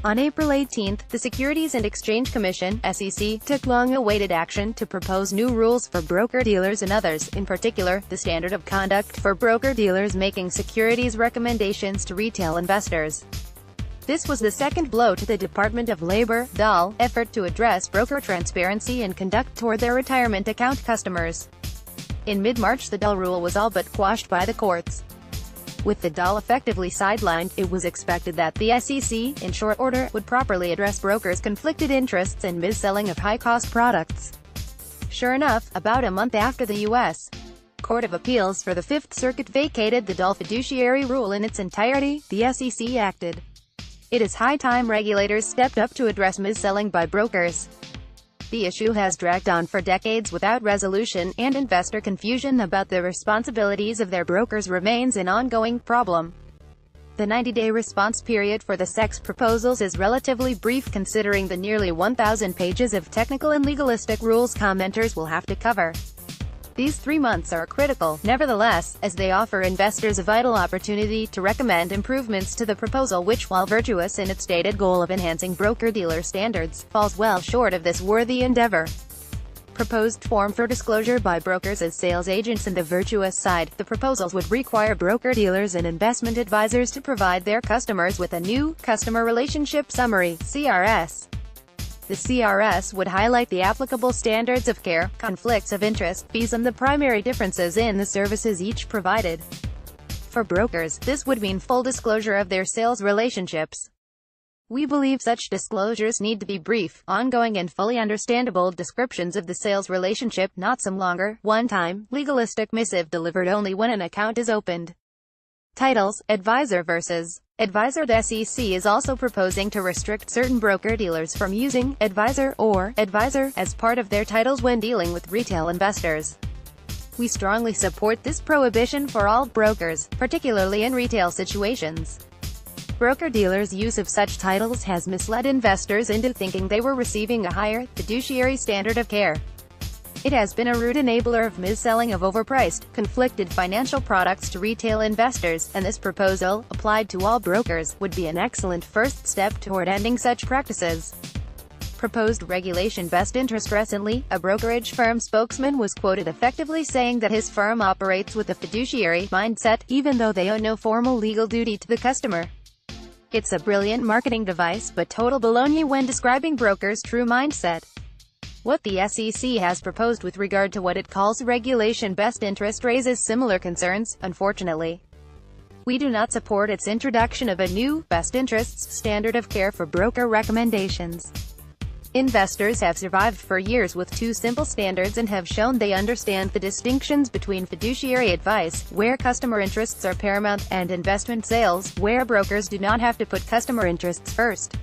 On April 18, the Securities and Exchange Commission (SEC) took long-awaited action to propose new rules for broker-dealers and others, in particular, the standard of conduct for broker-dealers making securities recommendations to retail investors. This was the second blow to the Department of Labor (DOL) effort to address broker transparency and conduct toward their retirement account customers. In mid-March, the DOL rule was all but quashed by the courts. With the DOL effectively sidelined, it was expected that the SEC, in short order, would properly address brokers' conflicted interests and mis-selling of high-cost products. Sure enough, about a month after the U.S. Court of Appeals for the Fifth Circuit vacated the DOL fiduciary rule in its entirety, the SEC acted. It is high time regulators stepped up to address mis-selling by brokers. The issue has dragged on for decades without resolution, and investor confusion about the responsibilities of their brokers remains an ongoing problem. The 90-day response period for the SEC's proposals is relatively brief considering the nearly 1,000 pages of technical and legalistic rules commenters will have to cover. These 3 months are critical, nevertheless, as they offer investors a vital opportunity to recommend improvements to the proposal which, while virtuous in its stated goal of enhancing broker-dealer standards, falls well short of this worthy endeavor. Proposed form for disclosure by brokers as sales agents. And the virtuous side, the proposals would require broker-dealers and investment advisors to provide their customers with a new Customer Relationship Summary (CRS). The CRS would highlight the applicable standards of care, conflicts of interest, fees and the primary differences in the services each provided. For brokers, this would mean full disclosure of their sales relationships. We believe such disclosures need to be brief, ongoing and fully understandable descriptions of the sales relationship, not some longer, one-time, legalistic missive delivered only when an account is opened. Titles: Advisor versus Advisor. The SEC is also proposing to restrict certain broker-dealers from using advisor or advisor as part of their titles when dealing with retail investors. We strongly support this prohibition for all brokers, particularly in retail situations. Broker-dealers' use of such titles has misled investors into thinking they were receiving a higher, fiduciary standard of care. It has been a root enabler of mis-selling of overpriced, conflicted financial products to retail investors, and this proposal, applied to all brokers, would be an excellent first step toward ending such practices. Proposed regulation. Best interest. Recently, a brokerage firm spokesman was quoted effectively saying that his firm operates with a fiduciary mindset, even though they owe no formal legal duty to the customer. It's a brilliant marketing device, but total baloney when describing brokers' true mindset. What the SEC has proposed with regard to what it calls regulation best interest raises similar concerns, unfortunately. We do not support its introduction of a new, best interests standard of care for broker recommendations. Investors have survived for years with two simple standards and have shown they understand the distinctions between fiduciary advice, where customer interests are paramount, and investment sales, where brokers do not have to put customer interests first.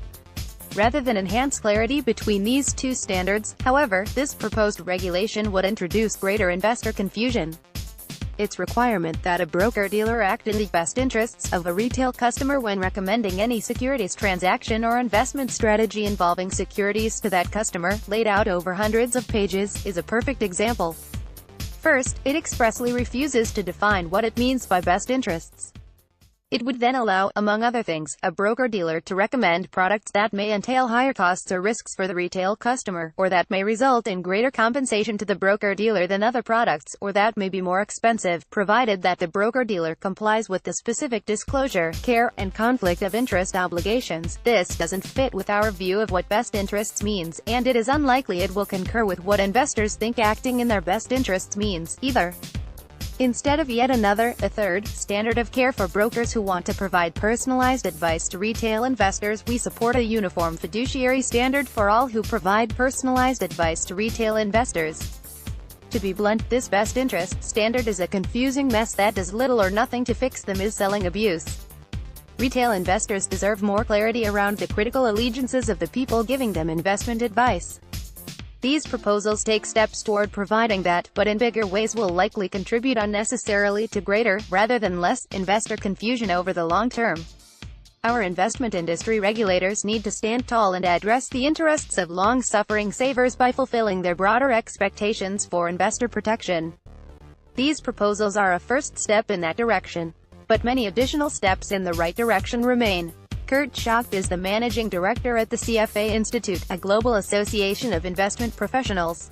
Rather than enhance clarity between these two standards, however, this proposed regulation would introduce greater investor confusion. Its requirement that a broker-dealer act in the best interests of a retail customer when recommending any securities transaction or investment strategy involving securities to that customer, laid out over hundreds of pages, is a perfect example. First, it expressly refuses to define what it means by best interests. It would then allow, among other things, a broker-dealer to recommend products that may entail higher costs or risks for the retail customer, or that may result in greater compensation to the broker-dealer than other products, or that may be more expensive, provided that the broker-dealer complies with the specific disclosure, care, and conflict of interest obligations. This doesn't fit with our view of what best interests means, and it is unlikely it will concur with what investors think acting in their best interests means, either. Instead of yet another, a third, standard of care for brokers who want to provide personalized advice to retail investors, we support a uniform fiduciary standard for all who provide personalized advice to retail investors. To be blunt, this best interest standard is a confusing mess that does little or nothing to fix the mis-selling abuse. Retail investors deserve more clarity around the critical allegiances of the people giving them investment advice. These proposals take steps toward providing that, but in bigger ways will likely contribute unnecessarily to greater, rather than less, investor confusion over the long term. Our investment industry regulators need to stand tall and address the interests of long-suffering savers by fulfilling their broader expectations for investor protection. These proposals are a first step in that direction, but many additional steps in the right direction remain. Kurt Schacht is the managing director at the CFA Institute, a global association of investment professionals.